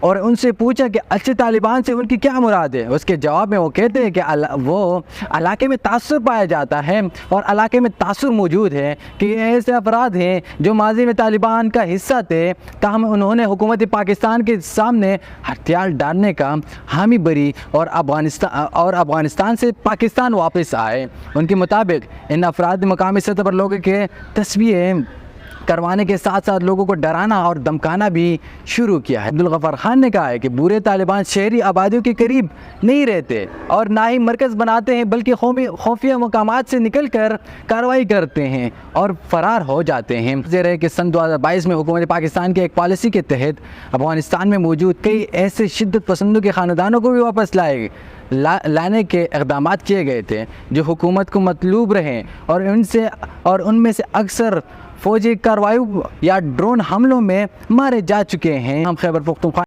और उनसे पूछा कि अच्छे तालिबान से उनकी क्या मुराद है। उसके जवाब में वो कहते हैं कि वो इलाके में तासुर पाया जाता है और इलाके में तासुर मौजूद है कि ऐसे अफराद हैं जो माजी में तालिबान का हिस्सा थे, ताहम उन्होंने हुकूमत पाकिस्तान के सामने हथियार डालने का हामी भरी और अफ़गानिस्तान से पाकिस्तान वापस आए। उनके मुताबिक इन अफराद ने मकामी सतह पर लोगों के तस्वीरें करवाने के साथ साथ लोगों को डराना और धमकाना भी शुरू किया है। अब्दुल गफ्फार खान ने कहा है कि बुरे तालिबान शहरी आबादियों के करीब नहीं रहते और ना ही मरकज़ बनाते हैं, बल्कि खुफिया मकामात से निकल कर कार्रवाई करते हैं और फ़रार हो जाते हैं। ज़ेर है कि सन 2022 में हुकूमत पाकिस्तान की एक पॉलिसी के तहत अफ़गानिस्तान में मौजूद कई ऐसे शिद्दत पसंदों के ख़ानदानों को भी वापस लाने के इक़दामात किए गए थे जो हुकूमत को मतलूब रहे और उनमें से अक्सर फ़ौजी कार्रवाई या ड्रोन हमलों में मारे जा चुके हैं। हम खैबर पख्तूनख्वा